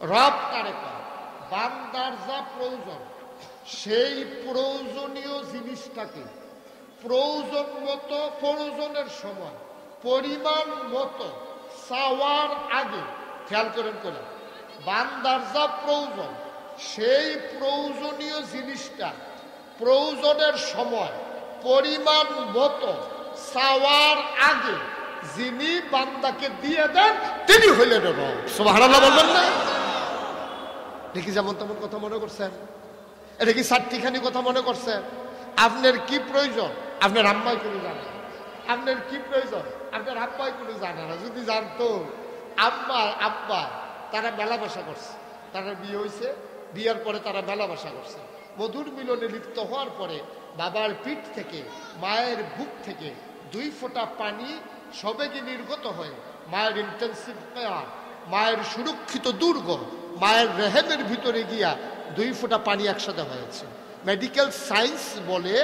রব কারে কয়? বান্দার যা প্রয়োজন সেই প্রয়োজনীয় জিনিসটাকে প্রয়োজন মতো, প্রয়োজনের সময়, পরিমাণ মতো চাওয়ার আগে, খেয়াল করেন করে, বান্দার যা প্রয়োজন সেই প্রয়োজনীয় জিনিসটা প্রয়োজনের সময় পরিমাণ মতো চাওয়ার আগে যিনি বান্দাকে দিয়ে দেন তিনি হইলেন রব। সুবহানাল্লাহ বলবেন না? দেখি যেমন তেমন কথা মনে করছেন? এটা কি চারটিখানি কথা মনে করছেন? আপনার কি প্রয়োজন আপনার আম্মাই কোনো জানে না। আপনার কি প্রয়োজন আপনার আব্বাই কোনো জানে না। যদি জানতো, আব্বা আব্বা তারা মেলামেশা করছে, তারা বিয়ে হয়েছে, বিয়ের পরে তারা মেলামেশা করছে, মধুর মিলনে লিপ্ত হওয়ার পরে বাবার পিঠ থেকে, মায়ের বুক থেকে 2 ফোঁটা পানি সবেগে নির্গত হয়ে মায়ের ইন্টেন্সিভ কেয়ার, মায়ের সুরক্ষিত দুর্গ, মায়ের রেহেমের ভিতরে গিয়া 2 ফোঁটা পানি একসাথে হয়েছে। মেডিকেল সায়েন্স বলে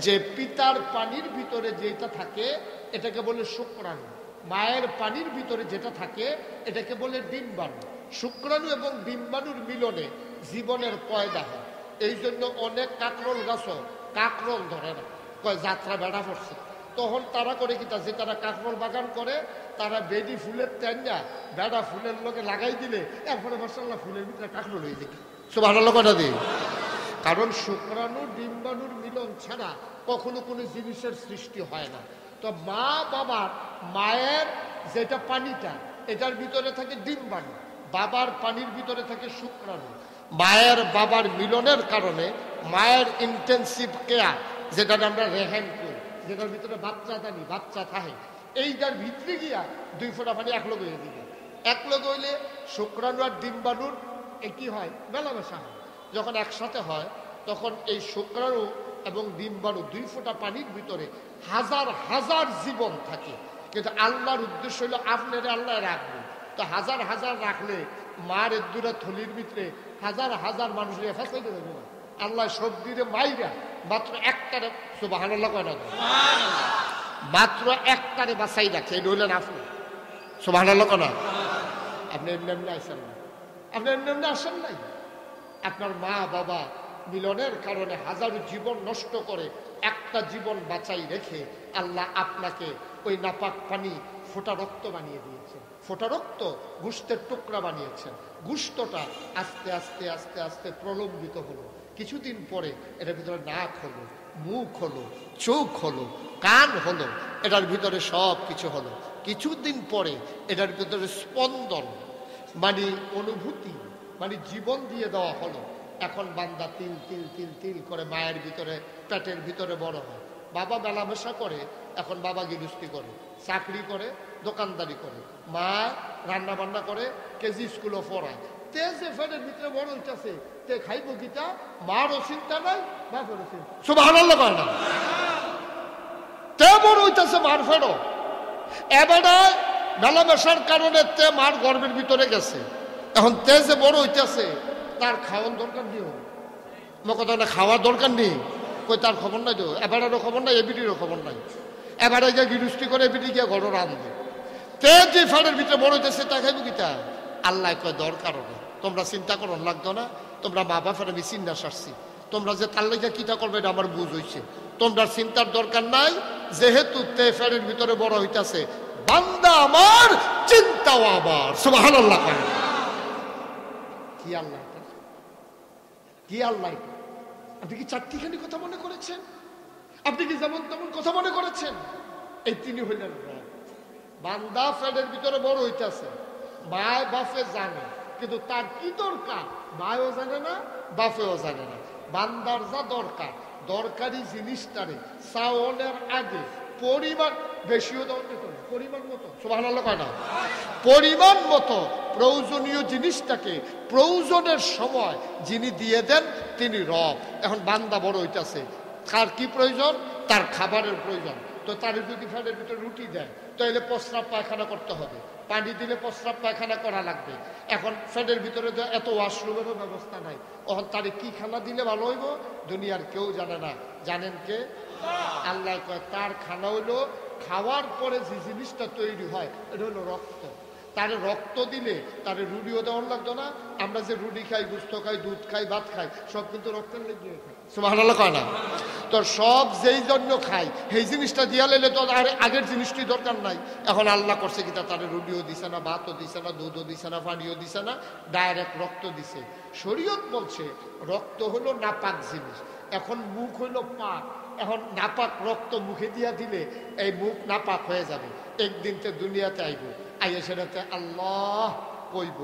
যে পিতার পানির ভিতরে যেটা থাকে এটাকে বলে শুক্রাণু, মায়ের পানির ভিতরে যেটা থাকে এটাকে বলে ডিম্বাণু। শুক্রাণু এবং ডিম্বাণুর মিলনে জীবনের পয়দা হয়। এই জন্য অনেক কাকরোল গাছও কাকরোল ধরে না, কয় যাত্রা বেড়া পড়ছে। তখন তারা করে কি, যে তারা কাকরোল বাগান করে তারা বেডি ফুলের ট্যান্ডা বেড়া ফুলের লোকে লাগাই দিলে এরপরে মাশাআল্লাহ ফুলের ভিতরে কাকরোল হয়ে যায়। সুবহানাল্লাহ কথা দিই। কারণ শুক্রাণু ডিম্বাণুর মিলন ছাড়া কখনো কোনো জিনিসের সৃষ্টি হয় না। তো মা বাবার, মায়ের যেটা পানিটা এটার ভিতরে থাকে ডিম্বাণু, বাবার পানির ভিতরে থাকে শুক্রাণু। মায়ের বাবার মিলনের কারণে মায়ের ইন্টেন্সিভ কেয়ার, যেটা আমরা রেহেম করি, যেটার ভিতরে বাচ্চা দানি বাচ্চা থাকে, এইটার ভিতরে গিয়া 2 ফোঁটা পানি একলগ হয়ে দিবে। একলগ হইলে শুক্রাণু আর ডিম্বাণুর কি হয়, মেলামেশা হয়। যখন একসাথে হয় তখন এই শুক্রাণু এবং ডিম্বাণু 2 ফোঁটা পানির ভিতরে হাজার হাজার জীবন থাকে। কিন্তু আল্লাহর উদ্দেশ্য হলো আপনারে আল্লাহ রাখবে। তো হাজার হাজার রাখলে মার এদুরা থলির ভিতরে হাজার হাজার মানুষের হেফাজত দেবে না। আল্লাহ সব দিয়ে মাইরা মাত্র একটারে, সুবহানাল্লাহ কয় না, মাত্র একটারে বাঁচাই রাখে। এটা হইলেন আপনি, সুবহানাল্লাহ কয় না? আপনি এমনি এমনি আসেন না, আপনি এমনি এমনি আসেন নাই। আপনার মা বাবা মিলনের কারণে হাজারো জীবন নষ্ট করে একটা জীবন বাঁচাই রেখে আল্লাহ আপনাকে ওই নাপাক পানি ফোঁটা রক্ত বানিয়ে দিয়েছেন। ফোঁটা রক্ত গোশতের টুকরা বানিয়েছেন। গোশতটা আস্তে আস্তে আস্তে আস্তে প্রলম্বিত হলো। কিছুদিন পরে এটার ভিতরে নাক হলো, মুখ হলো, চোখ হলো, কান হলো, এটার ভিতরে সব কিছু হলো। কিছুদিন পরে এটার ভিতরে স্পন্দন মানে অনুভূতি মানে জীবন দিয়ে দেওয়া হলো। এখন বান্দা তিল তিল তিল তিল করে মায়ের ভিতরে, পেটের ভিতরে বড় হয়। বাবা মেলামেশা করে, এখন বাবা গৃহস্থী করে, চাকরি করে, দোকানদারি করে, মা রান্না বান্না করে, কেজি স্কুলও পড়ায়। তে যে ফেটের ভিতরে বড় হইতেছে, তে খাইব গীতা, মারও চিন্তা নাই, বাপেরও চিন্তা। সুবহানাল্লাহ বলে না? তে বড় হইতেছে মার ফেরো, এবারে মেলামেশার কারণে তে মার গর্বের ভিতরে গেছে। এখন তে যে বড় হইতেছে তার খাওয়ার দরকার নেই, কথা না, খাওয়ার দরকার নেই, কই তার খবর নাই তো, এবারেরও খবর নাই, এবিটিরও খবর নাই। এবারে গিয়ে গৃহস্থী করে এবিটি গিয়ে ঘর রাঁধবে। তে যে ফাড়ের ভিতরে বড় হইতেছে তা খাইব গীতা। আল্লাহ কয় দরকারও না, তোমরা চিন্তা করো লাগতো না, তোমরা মা বাপের আমি চিন্তা সারছি, তোমরা যে তার লেগে কিতা করবে এটা আমার বুঝ হয়েছে, তোমরা চিন্তার দরকার নাই। যেহেতু তে ফেরের ভিতরে বড় হইতেছে, বান্দা আমার, চিন্তাও আমার। সুবহানাল্লাহ। কি আল্লাহ, কি আল্লাহ! আপনি কি চারটিখানি কথা মনে করেছেন? আপনি কি যেমন তেমন কথা মনে করেছেন? এই তিনি হইলেন রব। বান্দা ফেরের ভিতরে বড় হইতেছে, মায় বাপে জানে, কিন্তু তার কি দরকার মায়ও জানে না, বাপেও জানে না। বান্দার যা দরকার, দরকারি জিনিসটারে চাওয়ানোর আগে পরিমাণ বেশিও দরকার করে, পরিমাণ মতো, সুবহানাল্লাহ কয় না, পরিমাণ মতো প্রয়োজনীয় জিনিসটাকে প্রয়োজনের সময় যিনি দিয়ে দেন তিনি রব। এখন বান্দা বড় হইতেছে, কার কি প্রয়োজন? তার খাবারের প্রয়োজন। তো তার যদি ফ্যানের ভিতরে রুটি দেয় তাহলে প্রস্রাব পায়খানা করতে হবে, পানি দিলে প্রস্রাব পায়খানা করা লাগবে। এখন ফ্যানের ভিতরে এত ওয়াশরুমেরও ব্যবস্থা নাই, তখন তারে কি খানা দিলে ভালো হইব দুনিয়ার কেউ জানে না। জানেন কে? আল্লাহ কয় তার খানা হইলো খাওয়ার পরে যে জিনিসটা তৈরি হয় এটা হলো রক্ত। তারে রক্ত দিলে তারে রুটিও দেওয়ার লাগতো না। আমরা যে রুটি খাই, গুস্ত খাই, দুধ খাই, ভাত খাই, সব কিন্তু রক্তের লেগে খাই। সুবহানাল্লাহ কয় না? তো সব যেই জন্য খাই সেই জিনিসটা দিয়া লেলে তো আর আগের জিনিসটি দরকার নাই। এখন আল্লাহ করছে কি, তারে রুটিও দিছে না, ভাতও দিছে না, দুধও দিছে না, পানিও দিছে না, ডাইরেক্ট রক্ত দিছে। শরীয়ত বলছে রক্ত হলো নাপাক জিনিস, এখন মুখ হইল পাক। এখন নাপাক রক্ত মুখে দিয়া দিলে এই মুখ নাপাক হয়ে যাবে। একদিন তে দুনিয়াতে আইব, আইয়া সেটাতে আল্লাহ কইব,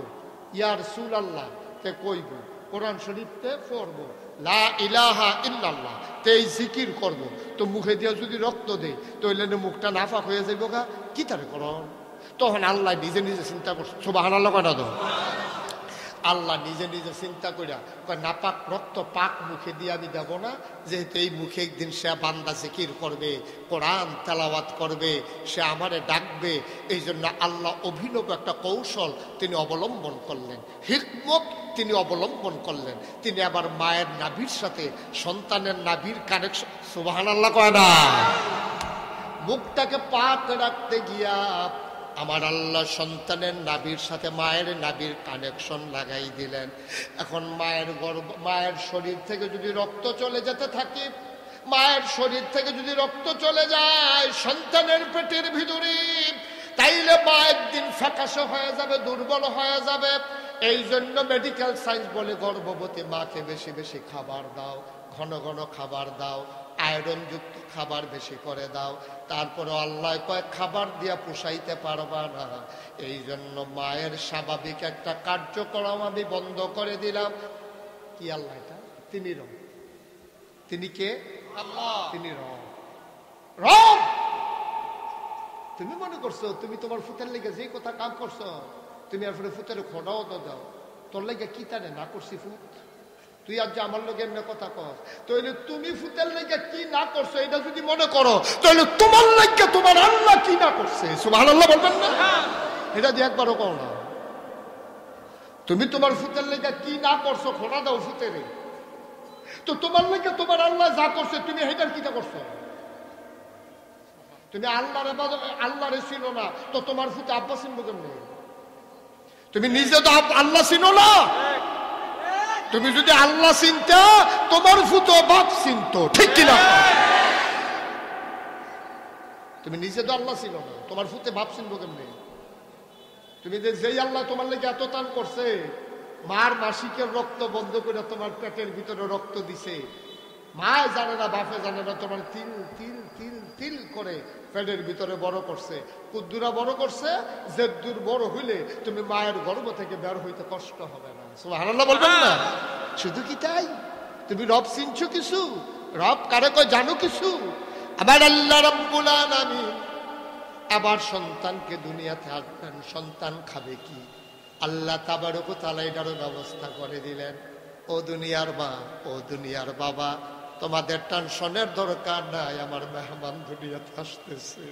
ইয়া রাসূলুল্লাহ তে কইব, কোরআন শরীফতে পড়বো, লা ইলাহা ইল্লাল্লাহ তেই জিকির করবো। তো মুখে দিয়া যদি রক্ত দেয় তাহলে মুখটা নাপাক হয়ে যাইব গা, কি তারে করন? তখন আল্লাহ নিজে নিজে চিন্তা করছে, সুবহানাল্লাহ কয়টা তো? আল্লাহ নিজে নিজে চিন্তা করিয়া নাপাক রক্ত পাক মুখে দিয়ে আমি দেব না, যেহেতু এই মুখে একদিন সে বান্দা জিকির করবে, কোরআন তেলাওয়াত করবে, সে আমারে ডাকবে। এই জন্য আল্লাহ অভিনব একটা কৌশল তিনি অবলম্বন করলেন, হিকমত তিনি অবলম্বন করলেন। তিনি আবার মায়ের নাভির সাথে সন্তানের নাভির কানেকশন, সুবহানাল্লাহ কয় না? মুখটাকে পাক রাখতে গিয়া আমার আল্লাহ সন্তানের নাভির সাথে মায়ের নাভির কানেকশন লাগাই দিলেন। এখন মায়ের শরীর থেকে যদি রক্ত চলে যেতে থাকে, মায়ের শরীর থেকে যদি রক্ত চলে যায় সন্তানের পেটের ভিতরে, তাইলে মা একদিন ফ্যাকাশে হয়ে যাবে, দুর্বল হয়ে যাবে। এই জন্য মেডিকেল সায়েন্স বলে গর্ভবতী মাকে বেশি বেশি খাবার দাও, ঘন ঘন খাবার দাও, আয়রন যুক্ত খাবার বেশি করে দাও। তারপরে আল্লাহ কয় খাবার দিয়া পুষাইতে পারবা না, এই জন্য মায়ের স্বাভাবিক একটা কার্যক্রম আমি বন্ধ করে দিলাম। কি আল্লাহ? এটা তিনি রব। তিনি কে? আল্লাহ। তিনি রব। রব তুমি মনে করছো তুমি তোমার ফুতের লেগে যে কথা কাম করছো, তুমি আর ফুতের খোঁড়াও তো দাও, তোর লেগে কি তারে না করছি ফুত? তুই আজ যে আমার লোক এমনি কথা কর, তাহলে তুমি ফুতের লেগে কি না করছো এটা যদি মনে করো, তাহলে তোমার লেগে তোমার আল্লাহ কি না করছে সুবহানাল্লাহ বলবেন না? এটা দিয়ে একবারও কও না। তুমি তোমার ফুতের লেগে কি না করছো খোঁড়া দাও ফুতেরে, তো তোমার লেগে তোমার আল্লাহ যা করছে তুমি সেটার কিটা করছো? তুমি আল্লাহরে চিনো না, তো তোমার ফুতে আব্বা চিনবো কেমনি? তুমি নিজে তো আল্লাহ চিনো না। তুমি যদি আল্লাহ চিনতে তোমার ফুতো বাপ চিনতো, ঠিক কিনা? তুমি নিজে তো আল্লাহ ছিল না, তোমার ফুতে বাপ চিনবো কেমনি? তুমি যেই আল্লাহ তোমার লেগে এত টান করছে, মার মাসিকের রক্ত বন্ধ করে তোমার পেটের ভিতরে রক্ত দিছে, মায় জানে না বাপে জানে না, তোমার তিল তিল তিল তিল করে পেটের ভিতরে বড় করছে। কুদ্দুরা বড় করছে, জেদ্দুর বড় হইলে তুমি মায়ের গর্ভ থেকে বের হইতে কষ্ট হবে না। সুবহানাল্লাহ বলবেন না? শুধু কি তাই? তুমি রব চিনছো কিছু? রব কারে কয় জানো কিছু? আবার আল্লাহ রাব্বুল আলামিন আবার সন্তানকে দুনিয়াতে আসবেন, সন্তান খাবে কি? আল্লাহ তাবারক ওয়া তাআলা এটারও ব্যবস্থা করে দিলেন। ও দুনিয়ার মা, ও দুনিয়ার বাবা, তোমাদের টেনশনের দরকার নাই, আমার মেহমান দুনিয়াতে আসতেছে।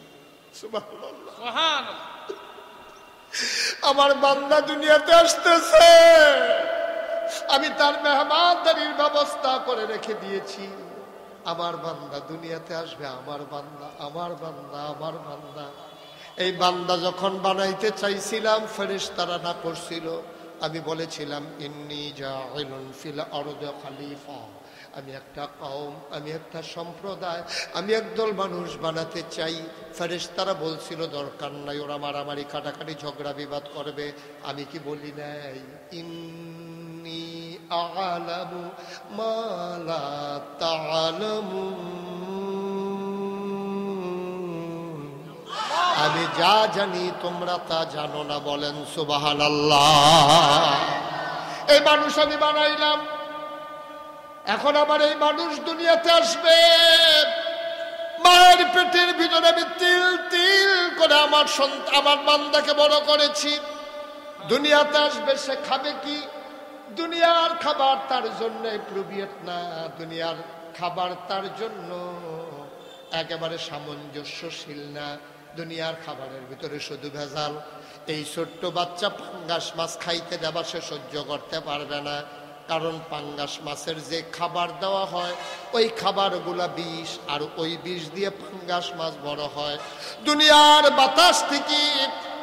সুবহানাল্লাহ, সুবহানাল্লাহ। আমার বান্দা দুনিয়াতে আসতেছে, আমি তার মেহমানদারির ব্যবস্থা করে রেখে দিয়েছি। আমার বান্দা দুনিয়াতে আসবে, আমার বান্দা, আমার বান্দা, আমার বান্দা। এই বান্দা যখন বানাইতে চাইছিলাম ফেরেশতারা না করছিল, আমি বলেছিলাম ইন্নী জাইলুন ফিল আরদি খলিফা, আমি একটা কওম, আমি একটা সম্প্রদায়, আমি একদল মানুষ বানাতে চাই। ফেরেশতারা বলছিল দরকার নাই, ওরা মারামারি কাটাকাটি ঝগড়া বিবাদ করবে। আমি কি বলি নাই ইন্নী আ'লামু মা লা তা'লামুন, আমি যা জানি তোমরা তা জানো না। বলেন সুবহানাল্লাহ। এই মানুষ আমি বানাইলাম, এখন আমার এই মানুষ দুনিয়াতে আসবে। মায়ের পেটের ভিতরে আমি তিল তিল করে আমার বান্দাকে বড় করেছি। দুনিয়াতে আসবে, সে খাবে কি? দুনিয়ার খাবার তার জন্য প্রবিয়েট না, দুনিয়ার খাবার তার জন্য একেবারে সামঞ্জস্যশীল না। দুনিয়ার খাবারের ভিতরে শুধু ভেজাল। এই ছোট্ট বাচ্চা পাঙ্গাস মাছ খাইতে দেবা সে সহ্য করতে পারবে না, কারণ পাঙ্গাস মাছের যে খাবার দেওয়া হয় ওই খাবারগুলা বিষ, আর ওই বিষ দিয়ে পাঙ্গাস মাছ বড় হয়। দুনিয়ার বাতাস থেকে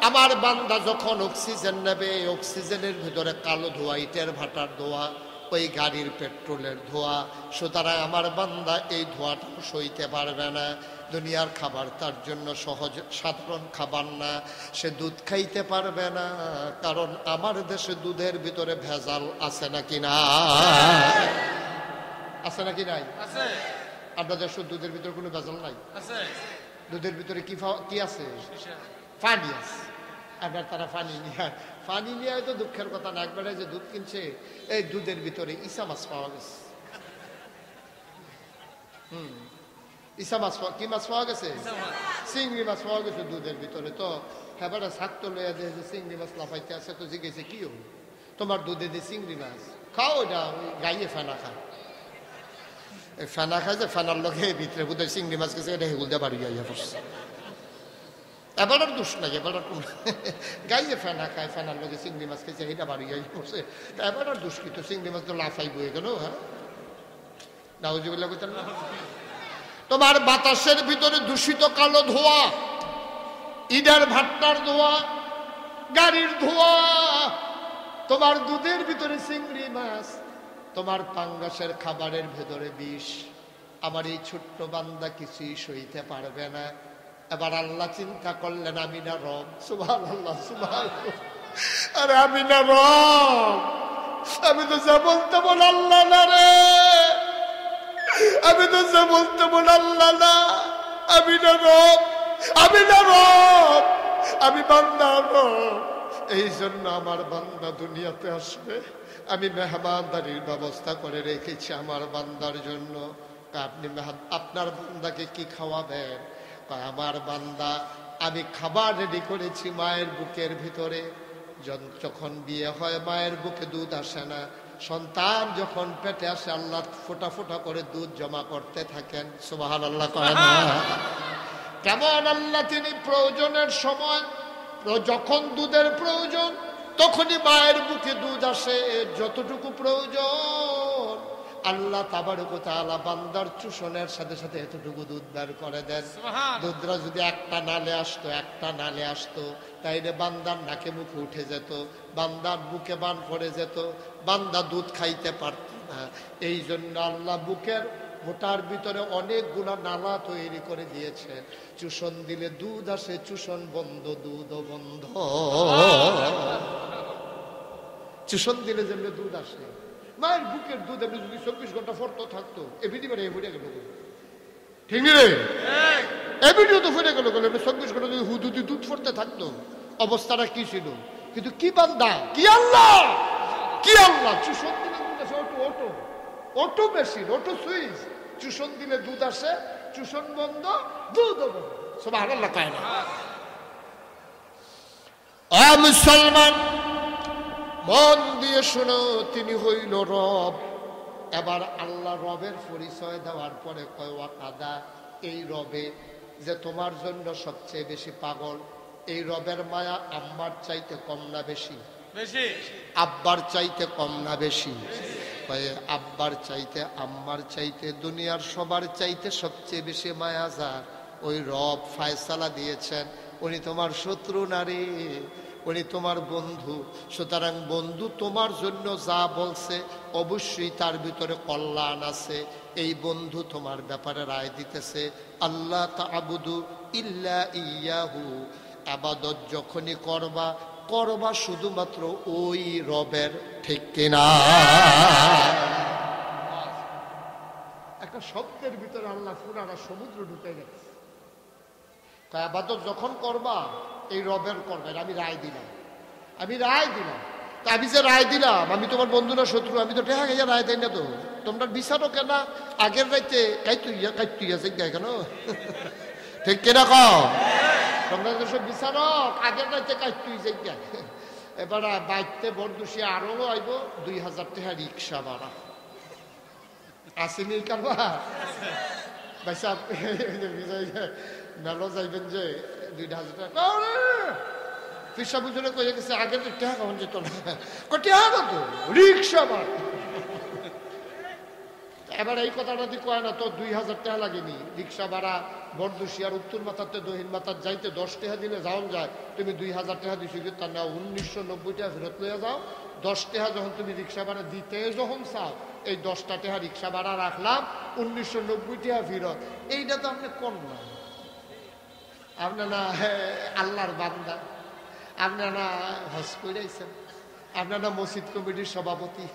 আমার বান্দা যখন অক্সিজেন নেবে, অক্সিজেনের ভিতরে কালো ধোঁয়া, ইটের ভাটার ধোঁয়া, ওই গাড়ির পেট্রোলের ধোঁয়া। সুতরাং আমার বান্দা এই ধোঁয়াটা সইতে পারবে না। দুনিয়ার খাবার তার জন্য সহজ সাধারণ খাবার না, সে দুধ খাইতে পারবে না। কারণ আমার দেশে দুধের ভিতরে ভেজাল আছে নাকি না? আছে নাকি নাই? আপনার দেশে দুধের ভিতরে কোনো ভেজাল নাই? দুধের ভিতরে কি আছে? পানি আছে। আপনার তারা পানি নিয়ে হয়তো দুঃখের কথা না। একবারে যে দুধ কিনছে, এই দুধের ভিতরে ইসা মাছ পাওয়া গেছে। ইসা মাছ, কি মাছ পাওয়া গেছে? চিংড়ি মাছ পাওয়া গেছে দুধের ভিতরে। তো হেবারে ছাত্র লইয়া দেয় যে চিংড়ি মাছ লাফাইতে আছে। তো জিজ্ঞেসে কি হল তোমার দুধে দিয়ে চিংড়ি মাছ খাও? ওইটা গাইয়ে ফেনা খায়। ফেনা খায় যে ফেনার লোকে ভিতরে বোধহয় চিংড়ি মাছ গেছে, এটা হেগুল দিয়ে বাড়ি গাইয়া পড়ছে। এবারের দোষ নাই, এবারের কোন গাইয়ে ফেনা খায়, ফেনার লোকে চিংড়ি মাছ খেয়েছে, এটা বাড়ি গাইয়ে পড়ছে। এবারের দোষ কি? তো চিংড়ি মাছ তো লাফাই বয়ে গেল। হ্যাঁ, নাউজুবিল্লাহ কইতেন না? তোমার বাতাসের ভিতরে দূষিত কালো ধোঁয়া, ইটের ভাট্টার ধোঁয়া, গাড়ির ধোঁয়া, তোমার দুধের ভিতরে চিংড়ি মাছ, তোমার পাঙ্গাসের খাবারের ভেতরে বিষ। আমার এই ছোট্ট বান্দা কিছুই সইতে পারবে না। এবার আল্লাহ চিন্তা করলেন, আমি না রব? সুবহানাল্লাহ, সুবহানাল্লাহ। আরে আমি না রব? আমি তো যা বলতে বল আল্লাহ না রে, আমি তো যা বলতে বল আল্লাহ না। আমি না রব, আমি না রব, আমি বান্দা রব। এই জন্য আমার বান্দা দুনিয়াতে আসবে, আমি মেহমানদারির ব্যবস্থা করে রেখেছি আমার বান্দার জন্য। আপনি আপনার বান্দাকে কি খাওয়াবেন? আমার বান্দা, আমি খাবার রেডি করেছি মায়ের বুকের ভিতরে। যখন বিয়ে হয় মায়ের বুকে দুধ আসে না, সন্তান যখন পেটে আসে আল্লাহ ফোঁটা ফোঁটা করে দুধ জমা করতে থাকেন। সুবহানাল্লাহ কয় না? কেমন আল্লাহ তিনি প্রয়োজনের সময়, যখন দুধের প্রয়োজন তখনই মায়ের বুকে দুধ আসে যতটুকু প্রয়োজন। আল্লাহ তাবারক ওয়া তাআলা বান্দার চুষণের সাথে সাথে এতটুকু দুধ বের করে দেন। দুধরা যদি একটা নালে আসতো তাইলে বান্দার নাকে মুখে উঠে যেত, বান্দার বুকে বান পড়ে যেত, বান্দা দুধ খাইতে পারত না। এই জন্য আল্লাহ বুকের ওটার ভিতরে অনেকগুলা নালা তৈরি করে দিয়েছে। চুষণ দিলে দুধ আসে, চুষণ বন্ধ দুধ বন্ধ। চুষণ দিলে যেমনি দুধ আসে, মায়ের বুকের দুধ এমনি যদি 24 ঘন্টা ফরত থাকতো, এ ভিডিও ফুটে গেল। ঠিক রে? এ ভিডিও তো ফুটে গেল। 24 ঘন্টা যদি হুদুদি দুধ ফরতে থাকতো অবস্থাটা কি ছিল? কিন্তু কি বান্দা, কি আল্লাহ, কি আল্লাহ! চুষণ দিলে দুধ আসে, অটো মেশিন, অটো সুইচ। চুষণ দিলে দুধ আসে, চুষণ বন্ধ দুধ বন্ধ। সুবহানাল্লাহ কয় না? ও মুসলমান, মন দিয়ে শোনো, তিনি হইল রব। এবার আল্লাহ রবের পরিচয় দেওয়ার পরে কয় ওয়াকাদা, এই রবে যে তোমার জন্য সবচেয়ে বেশি পাগল, এই রবের মায়া আম্মার চাইতে কম না বেশি? আব্বার চাইতে কম না বেশি? আব্বার চাইতে, আম্মার চাইতে, দুনিয়ার সবার চাইতে সবচেয়ে বেশি মায়া যার, ওই রব ফায়সালা দিয়েছেন উনি তোমার শত্রু নারী, উনি তোমার বন্ধু। সুতরাং বন্ধু তোমার জন্য যা বলছে অবশ্যই তার ভিতরে কল্যাণ আছে। এই বন্ধু তোমার ব্যাপারে রায় দিতেছে, আল্লাহ তা'বুদু ইল্লা ইয়াহু, ইবাদত যখনই করবা করবা শুধুমাত্র ওই রবের। ঠিক কিনা? একটা শব্দের ভিতরে আল্লাহ পুরানা সমুদ্র ঢুকে গেছে। ইবাদত যখন করবা এই রবের করবেন। আমি রায় দিলাম। তা আমি যে রায় দিলাম, আমি তোমার বন্ধু না শত্রু? আমি তো টেহা খাইয়া রায় দেয় না। তো তোমরা বিচারও কেন আগের রাইতে কাইতুইয়া কেন? ঠিক কিনা কও? তোমরা সব বিচারক আগের রাইতে কাইতুই যাই। এবার বাইতে বরদুষি আরো আইব 2000 টাকা রিক্সা ভাড়া। আসেনি কারবা ভাইসা মেলো যাইবেন যে 2000 টাকা পিসা বুঝলে কয়ে গেছে আগের টাকা কখন যেত না, কটি তো রিক্সা ভাড়া। এবার এই কথাটা দিয়ে কয় না তো 2000 টাকা লাগেনি রিক্সা ভাড়া বরদুশিয়ার উত্তর মাথাতে দক্ষিণ মাথার যাইতে 10 টাকা দিলে যাওন যায়, তুমি 2000 টাকা দিছো কি তার না 1990 টাকা ফেরত লইয়া যাও। 10 টাকা যখন তুমি রিক্সা ভাড়া দিতে যখন চাও, এই 10টা টাকা রিক্সা ভাড়া রাখলাম, 1990 টাকা ফেরত। এইটা তো আপনি কোন না, আপনার না আল্লাহর বান্দা, আপনার না হজ কইরাইছেন, আপনার না মসজিদ কমিটির সভাপতি,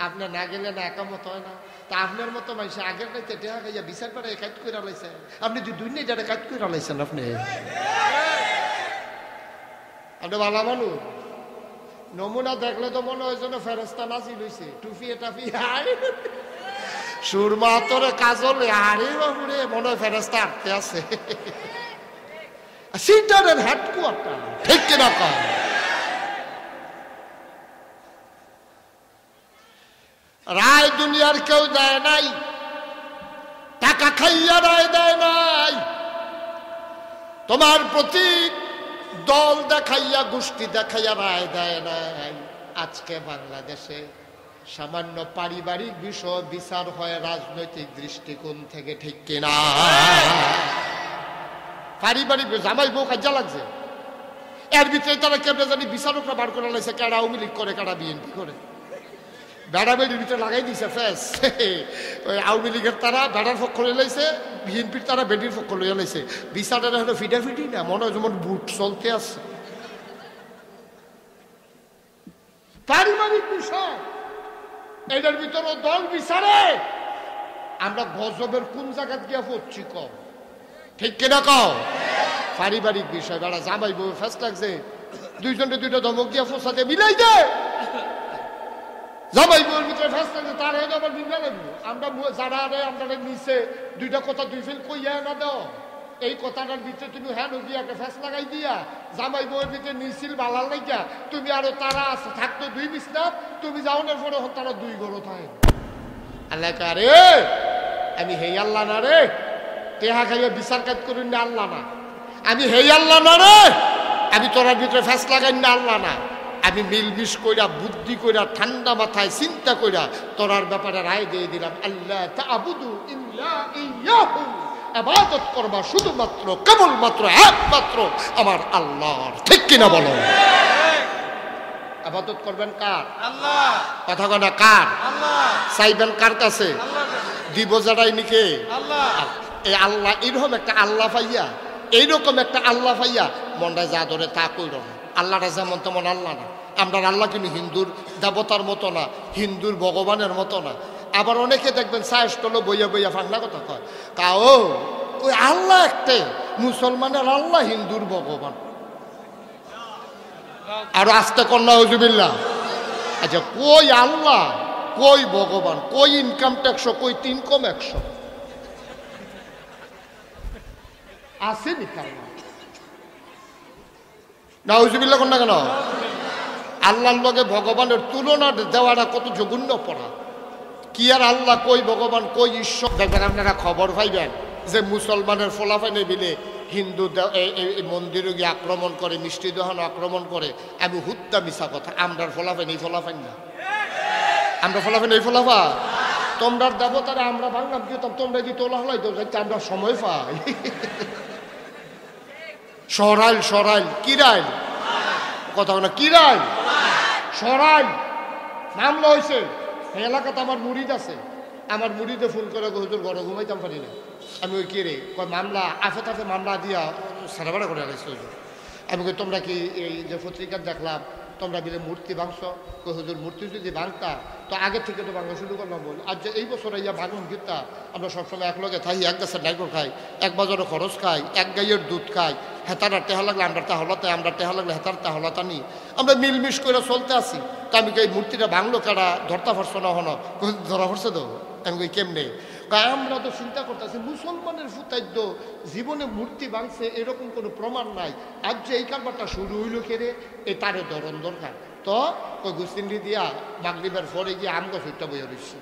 আপনার না গেলে না একামত হয় না। তা আপনার মতো মানুষ আগের রাইতে টেহা খাইয়া বিচার করে কাজ করে আলাইছেন, আপনি যে দুই নেই কাজ করে আলাইছেন। আপনি ভালো মানুষ, নমুনা দেখলে তো মনে হয় যেন ফেরেস্তা নাচি লইছে, টুফিয়ে টাফিয়ে সুরমা তোরে কাজল আরে বাবুরে, মনে হয় ফেরেস্তা আটতে আছে। সিটারের হেডকোয়ার্টার, ঠিক কিনা কম? রায় দুনিয়ার কেউ দেয় নাই, টাকা খাইয়া রায় দেয় নাই, তোমার প্রতি দল দেখাইয়া গোষ্ঠী দেখাইয়া রায় দেয় নাই। আজকে বাংলাদেশে সামান্য পারিবারিক বিষয় বিচার হয় রাজনৈতিক দৃষ্টিকোণ থেকে, ঠিক কিনা? পারিবারিক জামাই বউ কাজা লাগছে, এর ভিতরে তারা কেমন জানি বিচারকরা বার করে লাগছে, কারা আওয়ামী লীগ করে কারা বিএনপি করে, বেড়া বেড়ির ভিতরে লাগাই দিছে ফেস। ওই আওয়ামী লীগের তারা বেড়ার পক্ষ লইয়া লাইছে, বিএনপির তারা বেডির পক্ষ লইয়া লাইছে। বিচারটা হলো ফিটাফিটি না, মনে হয় যেমন বুট চলতে আছে। পারিবারিক বিষয় এটার ভিতরে দল বিচারে আমরা গজবের কোন জায়গা গিয়া পড়ছি কম, ঠিক কিনা কও? পারিবারিক বিষয় বেড়া জামাই বউ ফেস লাগছে, দুইজনে দুইটা ধমক দিয়া ফোসাতে মিলাই দে, জামাই বউর ভিতরে ফেস লাগছে, তার হয়তো আবার মিলা লাগবে। আমরা যারা আমরা নিচে দুইটা কথা দুই ফেল কইয়া না দাও, এই কথাটার ভিতরে তুমি হ্যাঁ দিয়া একটা ফেস লাগাই দিয়া জামাই বউয়ের ভিতরে নিছিল বালাল লাগিয়া তুমি আরো তারা থাকতো দুই বিছনাত, তুমি যাওয়ার পরে তারা দুই গরো থাকে। আল্লাহ কারে আমি হেই আল্লাহ না রে, টেহা খাইয়া বিচার কাজ করি না আল্লাহ না, আমি হেই আল্লাহ না রে, আমি তোরার ভিতরে ফেস লাগাই না আল্লাহ না, আমি মিলমিশ কইরা বুদ্ধি কইরা ঠান্ডা মাথায় চিন্তা কইরা তোরার ব্যাপারে রায় দিয়ে দিলাম, আল্লাহ তা'বুদু ইল্লা ইয়াহু, ইবাদত করবা শুধুমাত্র কেবলমাত্র একমাত্র আমার আল্লাহর, ঠিক কিনা বলো? ইবাদত করবেন কার? আল্লাহ। কথা কনা কার? আল্লাহ। চাইবেন কার কাছে? দিব যারাই নিকে আল্লাহ। এই আল্লাহ এরকম একটা আল্লাহ পাইয়া, এইরকম একটা আল্লাহ পাইয়া মনটায় যা ধরে তা কইর না। আল্লাহটা যেমন তেমন আল্লাহ না, আমরা আল্লাহ কিন্তু হিন্দুর দেবতার মতো না, হিন্দুর ভগবানের মতো না। আবার অনেকে দেখবেন সায়স্টল বইয়া বইয়া ফাংনা কথা কয়, তাও ওই আল্লাহ একটাই, মুসলমানের আল্লাহ হিন্দুর ভগবান। আর আস্তে কন্যা হুজুবিল্লাহ। আচ্ছা কই আল্লাহ কই ভগবান, কই ইনকাম ট্যাক্স, কই 3 আসেনি কারণ না হুজুবিল্লাহ কন্যা কেন? আল্লাহর লগে ভগবানের তুলনা দেওয়াটা কত জঘন্য পড়া। কি আর আল্লাহ কই ভগবান কই ঈশ্বর। দেখবেন আপনারা খবর পাইবেন যে মুসলমানের ফলাফানে মিলে হিন্দু মন্দিরে গিয়ে আক্রমণ করে, মিষ্টি দোকান আক্রমণ করে। আমি হুত্তা মিশা কথা, আমরার ফলাফান এই ফলাফান না, আমরা ফলাফান এই ফলাফা। তোমরা দেবতারা আমরা ভাঙলাম কি তোমরা যদি তোলা হলাই তো আমরা সময় পাই। সরাইল সরাইল কিরাইল কথা না, কিরাইল সরাইল মামলা হয়েছে এলাকাতে। আমার মুরিদ আছে, আমার মুরিদে ফোন করে হুজুর ঘরে ঘুমাইতাম পারি না। আমি ওই কে রে কয় মামলা আফে তাফে মামলা দিয়া সারাবাড়া করে আলাইছে হুজুর। আমি কই তোমরা কি এই যে পত্রিকা দেখলাম তোমরা দিলে মূর্তি ভাঙছ? কই হুজুর মূর্তি যদি ভাঙতা তো আগে থেকে তো ভাঙা শুরু করলাম বল। আর যে এই বছর ইয়া ভাঙন গীতা আমরা সবসময় একলগে থাকি, এক গাছের ডাইকর খাই, এক বাজারে খরচ খাই, এক গাইয়ের দুধ খাই, হেতার টেহা লাগলে আমরা তাহলাতে, আমরা টেহা লাগলে হেতার তাহলাতা নি, আমরা মিলমিশ করে চলতে আসি। তা আমি এই মূর্তিটা ভাঙলো কারা ধরতা পারছো না হন? ধরা পড়ছে তো। আমি কই কেমনে? আমরা তো চিন্তা করতেছি মুসলমানের ফুতাইদ্য জীবনে মূর্তি ভাঙছে এরকম কোনো প্রমাণ নাই। আজ যে এই কারবারটা শুরু হইল কেড়ে এ তারে ধরন দরকার। তো ওই গুস্তিন্ডি দিয়া মাগরিবের পরে গিয়ে আম গাছ উঠটা বইয়া রয়েছি,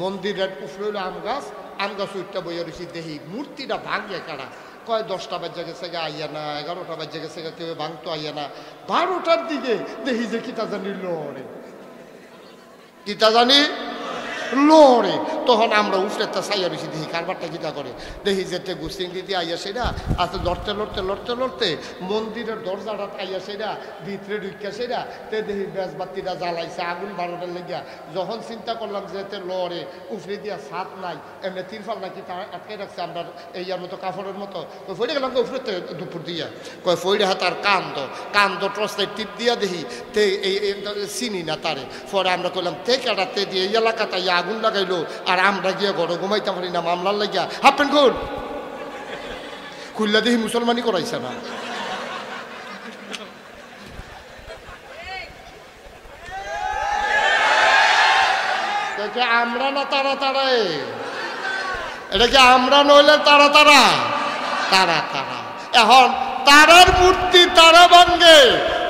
মন্দিরের উপরে হইলো আম গাছ উঠটা বইয়া রয়েছি। দেখি মূর্তিটা ভাঙে কারা? কয় 10টা বাজে গেছে গা আইয়া না, 11টা বাজে গেছে গা, কেউ ভাঙতো আইয়া না। 12টার দিকে দেখি যে কিতা জানি লড়ে, কিতা জানি লড়ে। তখন আমরা উফরেতে চাইয়া বেশি দেখি কারবারটা কিতা করে দেখি যেতে গুসিংটি দিয়ে আইয়া সেটা আস্তে লড়তে লড়তে লড়তে লড়তে মন্দিরের দরজাটা আইয়া সেটা ভিতরে ঢুকিয়া সেটা তে দেখি বেজবাতিটা জ্বালাইছে আগুন বারোটার লেগিয়া যখন চিন্তা করলাম যে এতে লড়ে উফরে দিয়া ছাদ নাই এমনি তিরফাল নাকি তা আটকে রাখছে আমরা এইয়ার মতো কাপড়ের মতো কই ফইরে গেলাম উফরেতে দুপুর দিয়া কয় ফইরে হাত আর কান্দ টর্চলাইট টিপ দিয়া দেখি তে এই চিনি না তারে পরে আমরা কইলাম তে কেটাতে দিয়ে এই এলাকাতে আগুন লাগাইলো আর আমরা গিয়ে ঘরে ঘুমাইতে পারি না মামলার লাগিয়া হাফেন গুড খুললা দেখি মুসলমানই করাইছে না আমরা না তারা তারাই এটা কি আমরা নইলে তারা তারা তারা তারা এখন তারার মূর্তি তারা ভাঙ্গে